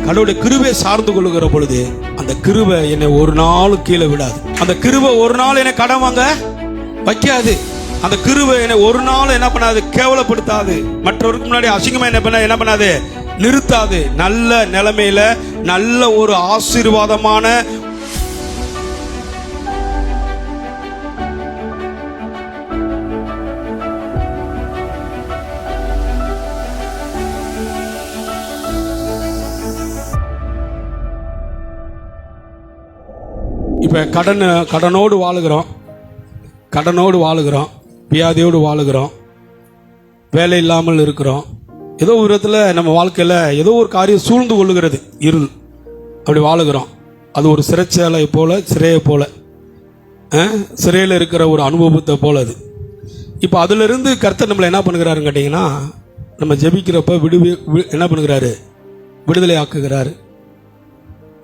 கடவுளுடைய கிருபை சார்ந்து கொள்ளுகிற பொழுது அந்த கிருபை என்னை ஒரு நாள் கீழே விடாது. அந்த கிருபை ஒரு நாள் என்னை கடன் வாங்க வைக்காது. அந்த கிருபை என்னை ஒரு நாள் என்ன பண்ணாது, கேவலப்படுத்தாது. மற்றவருக்கு முன்னாடி அசிங்கமா என்ன பண்ணாது, நிறுத்தாது. நல்ல நிலைமையில நல்ல ஒரு ஆசீர்வாதமான இப்போ கடனோடு வாழுகிறோம், வியாதியோடு வாழுகிறோம், வேலை இல்லாமல் இருக்கிறோம். ஏதோ ஒரு விதத்தில் நம்ம வாழ்க்கையில் ஏதோ ஒரு காரியம் சூழ்ந்து கொள்ளுகிறது, இருள். அப்படி வாழுகிறோம். அது ஒரு சிறைச்சாலை போல, சிறையை போல, சிறையில் இருக்கிற ஒரு அனுபவத்தை போல அது. இப்போ அதிலிருந்து கர்த்தர் நம்மளை என்ன பண்ணுகிறாருன்னு கேட்டிங்கன்னா, நம்ம ஜெபிக்கிறப்ப என்ன பண்ணுகிறாரு, விடுதலை ஆக்குகிறாரு.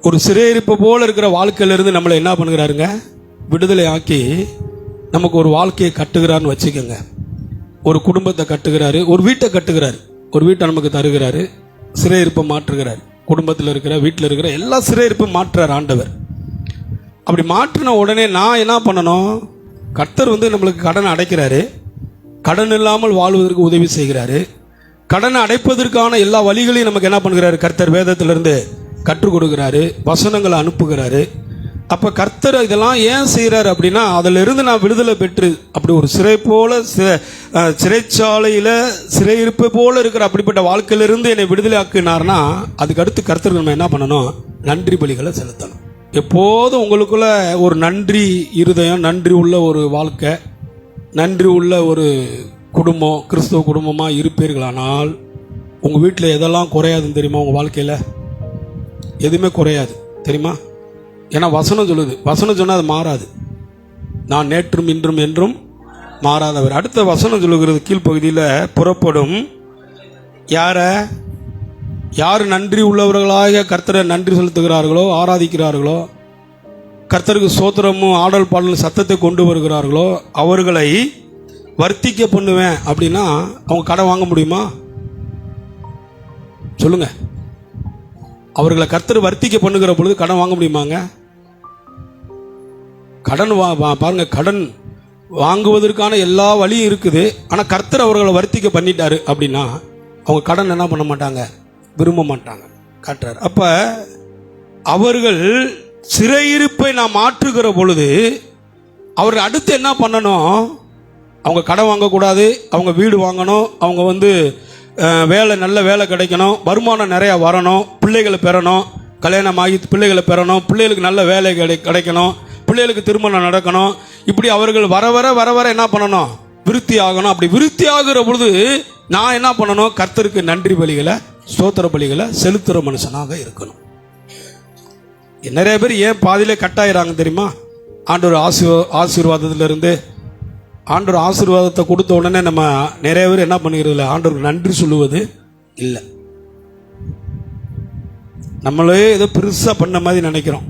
ஒரு சிறையிருப்பு போல இருக்கிற வாழ்க்கையிலிருந்து நம்மளை என்ன பண்ணுகிறாருங்க, விடுதலை ஆக்கி நமக்கு ஒரு வாழ்க்கையை கட்டுகிறான்னு வச்சுக்கோங்க. ஒரு குடும்பத்தை கட்டுகிறாரு, ஒரு வீட்டை கட்டுகிறாரு, ஒரு வீட்டை நமக்கு தருகிறாரு, சிறையிருப்பை மாற்றுகிறார். குடும்பத்தில் இருக்கிற, வீட்டில் இருக்கிற எல்லா சிறையிருப்பும் மாற்றுறார் ஆண்டவர். அப்படி மாற்றின உடனே நான் என்ன பண்ணணும், கர்த்தர் நம்மளுக்கு கடனை அடைக்கிறாரு, கடன் இல்லாமல் வாழ்வதற்கு உதவி செய்கிறாரு. கடனை அடைப்பதற்கான எல்லா வழிகளையும் நமக்கு என்ன பண்ணுகிறாரு, கர்த்தர் வேதத்திலிருந்து கற்றுக் கொடுக்கிறாரு, வசனங்களை அனுப்புகிறாரு. அப்போ கர்த்தர் இதெல்லாம் ஏன் செய்கிறாரு அப்படின்னா, அதிலிருந்து நான் விடுதலை பெற்று அப்படி ஒரு சிறை போல, சிறைச்சாலையில் சிறையிருப்பு போல இருக்கிற அப்படிப்பட்ட வாழ்க்கையிலிருந்து என்னை விடுதலை ஆக்கினார்னா, அதுக்கு அடுத்து கர்த்தர் நம்ம என்ன பண்ணணும், நன்றி பலிகளை செலுத்தணும். எப்போதும் உங்களுக்குள்ள ஒரு நன்றி இருதயம், நன்றி உள்ள ஒரு வாழ்க்கை, நன்றி உள்ள ஒரு குடும்பம், கிறிஸ்தவ குடும்பமாக இருப்பீர்களானால் உங்கள் வீட்டில் எதெல்லாம் குறையாதுன்னு தெரியுமா? உங்கள் வாழ்க்கையில் எதுவுமே குறையாது தெரியுமா? ஏன்னா வசனம் சொல்லுது, வசனம் சொன்னால் அது மாறாது. நான் நேற்றும் இன்றும் என்றும் மாறாதவர். அடுத்த வசனம் சொல்லுகிறது கீழ்ப்பகுதியில், புறப்படும் யார் நன்றி உள்ளவர்களாக கர்த்தரை நன்றி செலுத்துகிறார்களோ, ஆராதிக்கிறார்களோ, கர்த்தருக்கு ஸ்தோத்திரமும் ஆடல் பாடல் சத்தத்தை கொண்டு வருகிறார்களோ, அவர்களை வர்த்திக்க பண்ணுவேன். அப்படின்னா அவங்க கடன் வாங்க முடியுமா சொல்லுங்க? அவர்களை கர்த்தர் வர்த்திக்க பண்ணுகிற பொழுது கடன் வாங்க முடியுமாங்க? கடன் பாருங்க, கடன் வாங்குவதற்கான எல்லா வழியும் இருக்குது. ஆனால் கர்த்தர் அவர்களை வர்த்திக்க பண்ணிட்டாரு அப்படின்னா அவங்க கடன் என்ன பண்ண மாட்டாங்க, விரும்ப மாட்டாங்க, காட்டுறாரு. அப்போ அவர்கள் சிறையிருப்பை நான் மாற்றுகிற பொழுது அவர்கள் அடுத்து என்ன பண்ணணும், அவங்க கடன் வாங்கக்கூடாது, அவங்க வீடு வாங்கணும், அவங்க வேலை, நல்ல வேலை கிடைக்கணும், வருமானம் நிறையா வரணும், பிள்ளைகளை பெறணும், கல்யாணம் ஆகி பிள்ளைகளை பெறணும், பிள்ளைகளுக்கு நல்ல வேலை கிடைக்கணும், பிள்ளைகளுக்கு திருமணம் நடக்கணும். இப்படி அவர்கள் வர வர என்ன பண்ணணும், விருத்தி ஆகணும். அப்படி விருத்தி ஆகுற பொழுது நான் என்ன பண்ணணும், கர்த்தருக்கு நன்றி பலிகளை, ஸ்தோத்திர பலிகளை செலுத்துகிற மனுஷனாக இருக்கணும். நிறைய பேர் ஏன் பாதியிலே கட்டாயிறாங்க தெரியுமா? ஆண்டவர் ஆசீர்வாதத்திலிருந்து, ஆண்டவர் ஆசீர்வாதத்தை கொடுத்த உடனே நம்ம நிறைய பேர் என்ன பண்ணுகிறது இல்லை, ஆண்டவருக்கு நன்றி சொல்லுவது இல்லை. நம்மளே ஏதோ பெருசாக பண்ண மாதிரி நினைக்கிறோம்.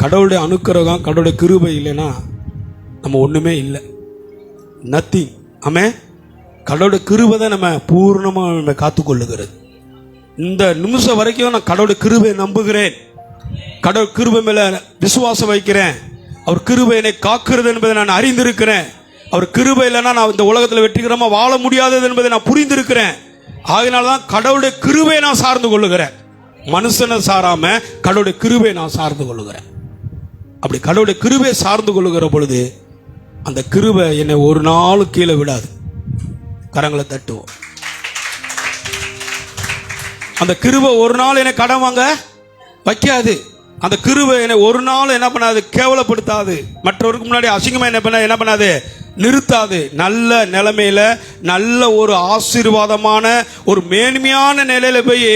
கடவுளுடைய அனுக்கிரகம், கடவுளுடைய கிருபை இல்லைன்னா நம்ம ஒன்றுமே இல்லை, நத்திங். ஆமே, கடவுளுடைய கிருபை தான் நம்ம பூர்ணமாக நம்ம காத்துக்கொள்ளுகிறது. இந்த நிமிஷம் வரைக்கும் நான் கடவுளுடைய கிருபையை நம்புகிறேன், கடவுள் கிருபை மேலே விசுவாசம் வைக்கிறேன், அவர் கிருபை என்னை காக்கிறது என்பதை நான் அறிந்திருக்கிறேன், அவர் கிருபை இல்லைன்னா நான் இந்த உலகத்தில் வெற்றிகரமாக வாழ முடியாதது என்பதை நான் புரிந்திருக்கிறேன். ஆகினால்தான் கடவுளுடைய கிருபையை நான் சார்ந்து கொள்ளுகிறேன், மனுஷனை சாராம கடவுளுடைய கிருபையை நான் சார்ந்து கொள்ளுகிறேன். அப்படி கடவுளுடைய கிருபையை சார்ந்து கொள்ளுகிற பொழுது அந்த கிருபை என்னை ஒரு நாள் கீழே விடாது. கரங்களை தட்டுவோம். அந்த கிருபை ஒரு நாள் என்னை கடன் வாங்க வைக்காது. அந்த கிருபை என்னை ஒரு நாள் என்ன பண்ணாது, கேவலப்படுத்தாது. மற்றவருக்கு முன்னாடி அசிங்கமா என்ன பண்ணாது, நிறுத்தாது. நல்ல நிலைமையில நல்ல ஒரு ஆசீர்வாதமான ஒரு மேன்மையான நிலையில போய்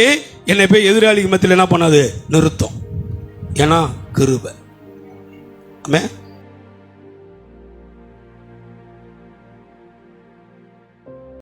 என்னை போய் எதிராளி மத்தியில் என்ன பண்ணாது, நிறுத்தும். ஏன்னா கிருபை. ஆமென்.